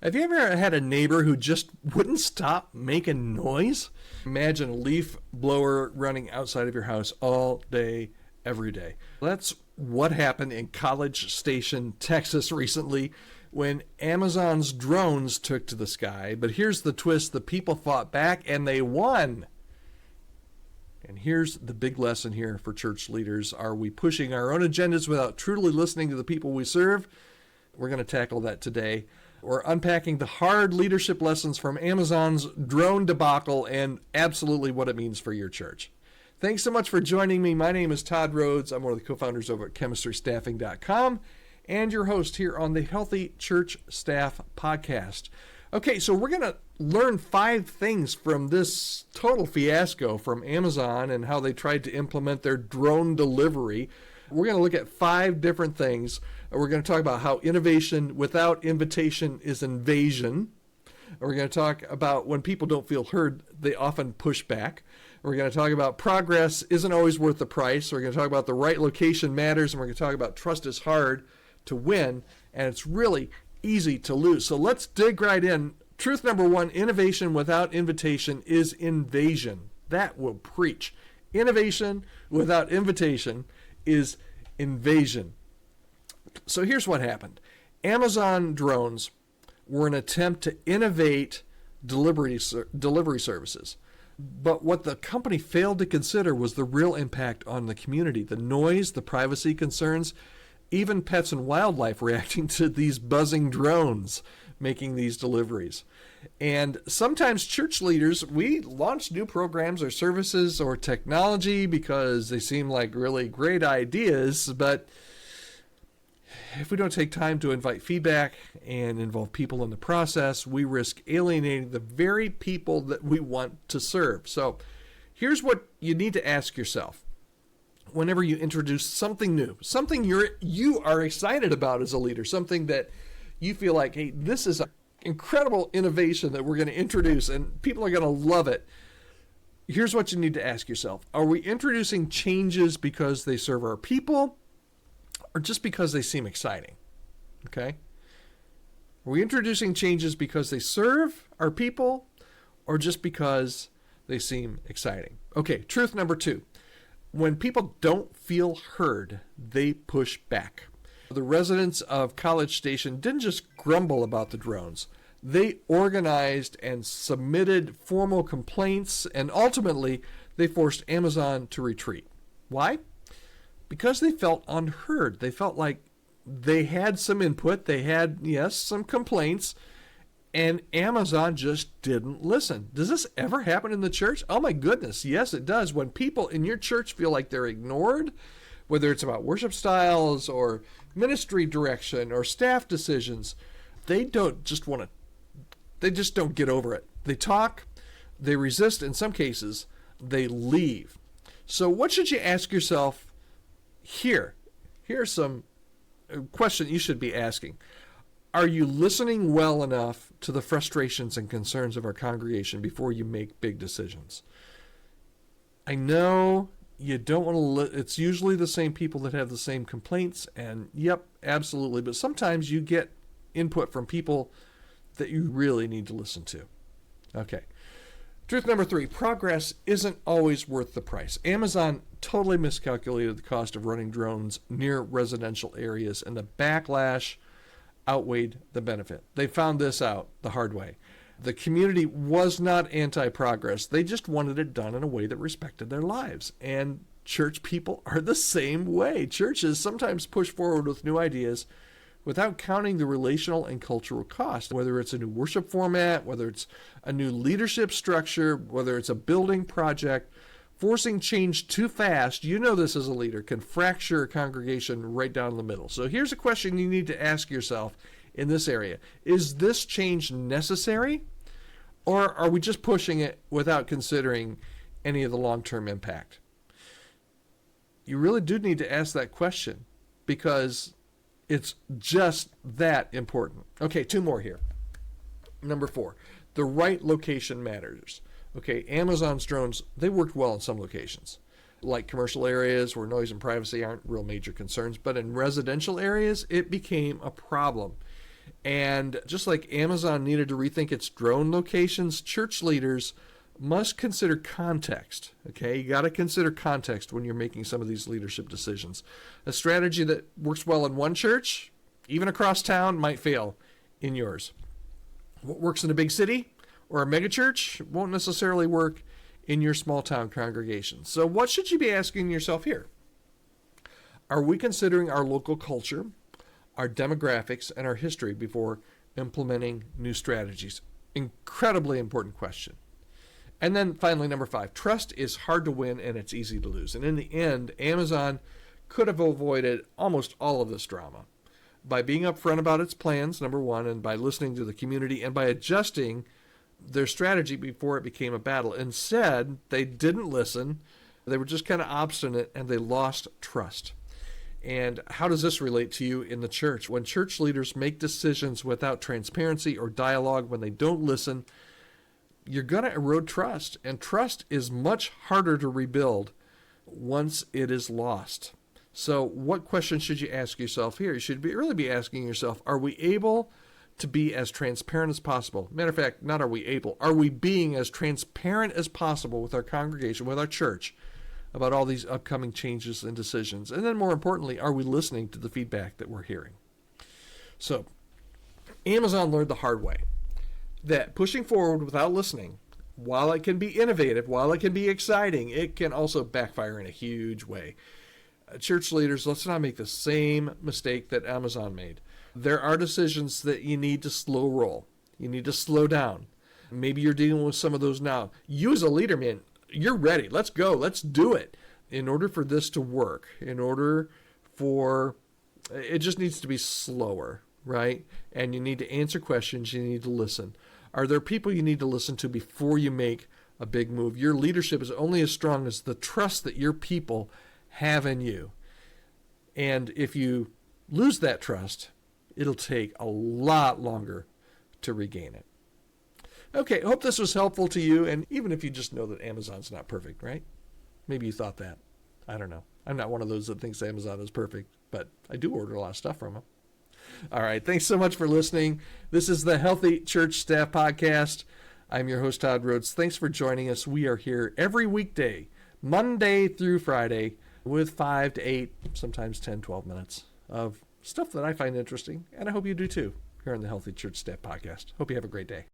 Have you ever had a neighbor who just wouldn't stop making noise? Imagine a leaf blower running outside of your house all day, every day. That's what happened in College Station, Texas recently when Amazon's drones took to the sky. But here's the twist. The people fought back and they won. And here's the big lesson here for church leaders. Are we pushing our own agendas without truly listening to the people we serve? We're going to tackle that today. We're unpacking the hard leadership lessons from Amazon's drone debacle and absolutely what it means for your church. Thanks so much for joining me. My name is Todd Rhodes. I'm one of the co-founders over at chemistrystaffing.com and your host here on the Healthy Church Staff Podcast. Okay, so we're going to learn 5 things from this total fiasco from Amazon and how they tried to implement their drone delivery. We're going to look at 5 different things. We're going to talk about how innovation without invitation is invasion. We're going to talk about when people don't feel heard, they often push back. We're going to talk about progress isn't always worth the price. We're going to talk about the right location matters, and we're going to talk about trust is hard to win, and it's really easy to lose. So let's dig right in. Truth number 1, innovation without invitation is invasion. That will preach. Innovation without invitation is invasion. So here's what happened. Amazon drones were an attempt to innovate delivery services. But what the company failed to consider was the real impact on the community, the noise, the privacy concerns, even pets and wildlife reacting to these buzzing drones making these deliveries. And sometimes church leaders, we launch new programs or services or technology because they seem like really great ideas, but if we don't take time to invite feedback and involve people in the process, we risk alienating the very people that we want to serve. So here's what you need to ask yourself whenever you introduce something new, something you are excited about as a leader, something that you feel like, hey, this is an incredible innovation that we're going to introduce and people are going to love it. Here's what you need to ask yourself. Are we introducing changes because they serve our people or just because they seem exciting? Okay? Are we introducing changes because they serve our people or just because they seem exciting? Okay, truth number 2. When people don't feel heard, they push back. The residents of College Station didn't just grumble about the drones. They organized and submitted formal complaints, and ultimately, they forced Amazon to retreat. Why? Because they felt unheard. They felt like they had some input. They had, yes, some complaints, and Amazon just didn't listen. Does this ever happen in the church? Oh my goodness, yes it does. When people in your church feel like they're ignored, whether it's about worship styles or ministry direction or staff decisions, they just don't get over it. They talk, they resist, in some cases, they leave. So what should you ask yourself here? Here's some question you should be asking. Are you listening well enough to the frustrations and concerns of our congregation before you make big decisions? I know you don't want to, it's usually the same people that have the same complaints, and yep, absolutely, but sometimes you get input from people that you really need to listen to. Okay. Truth number 3, progress isn't always worth the price. Amazon totally miscalculated the cost of running drones near residential areas, and the backlash outweighed the benefit. They found this out the hard way. The community was not anti-progress. They just wanted it done in a way that respected their lives. And church people are the same way. Churches sometimes push forward with new ideas without counting the relational and cultural cost, whether it's a new worship format, whether it's a new leadership structure, whether it's a building project. Forcing change too fast, you know this as a leader, can fracture a congregation right down the middle. So here's a question you need to ask yourself in this area. Is this change necessary, or are we just pushing it without considering any of the long-term impact? You really do need to ask that question because it's just that important. Okay, 2 more here. Number 4, the right location matters. Okay, Amazon's drones, they worked well in some locations, like commercial areas where noise and privacy aren't real major concerns, but in residential areas, it became a problem. And just like Amazon needed to rethink its drone locations, church leaders must consider context. Okay, you got to consider context when you're making some of these leadership decisions. A strategy that works well in one church, even across town, might fail in yours. What works in a big city or a megachurch won't necessarily work in your small town congregation. So what should you be asking yourself here? Are we considering our local culture, our demographics, and our history before implementing new strategies? Incredibly important question. And then finally, number 5, trust is hard to win and it's easy to lose. And in the end, Amazon could have avoided almost all of this drama by being upfront about its plans, number 1, and by listening to the community and by adjusting their strategy before it became a battle. Instead, they didn't listen. They were just kind of obstinate and they lost trust. And how does this relate to you in the church? When church leaders make decisions without transparency or dialogue, when they don't listen, you're going to erode trust. And trust is much harder to rebuild once it is lost. So what question should you ask yourself here? You should really be asking yourself, are we able to be as transparent as possible? Matter of fact, not are we able, are we being as transparent as possible with our congregation, with our church, about all these upcoming changes and decisions? And then more importantly, are we listening to the feedback that we're hearing? So Amazon learned the hard way that pushing forward without listening, while it can be innovative, while it can be exciting, it can also backfire in a huge way. Church leaders, let's not make the same mistake that Amazon made. There are decisions that you need to slow roll. You need to slow down. Maybe you're dealing with some of those now. You as a leader, man, you're ready. Let's go. Let's do it. In order for this to work, it just needs to be slower, right? And you need to answer questions. You need to listen. Are there people you need to listen to before you make a big move? Your leadership is only as strong as the trust that your people have in you. And if you lose that trust, it'll take a lot longer to regain it. Okay, I hope this was helpful to you. And even if you just know that Amazon's not perfect, right? Maybe you thought that. I don't know. I'm not one of those that thinks Amazon is perfect, but I do order a lot of stuff from them. All right, thanks so much for listening. This is the Healthy Church Staff Podcast. I'm your host, Todd Rhodes. Thanks for joining us. We are here every weekday, Monday through Friday, with 5 to 8, sometimes 10, 12 minutes of stuff that I find interesting, and I hope you do too, here on the Healthy Church Staff Podcast. Hope you have a great day.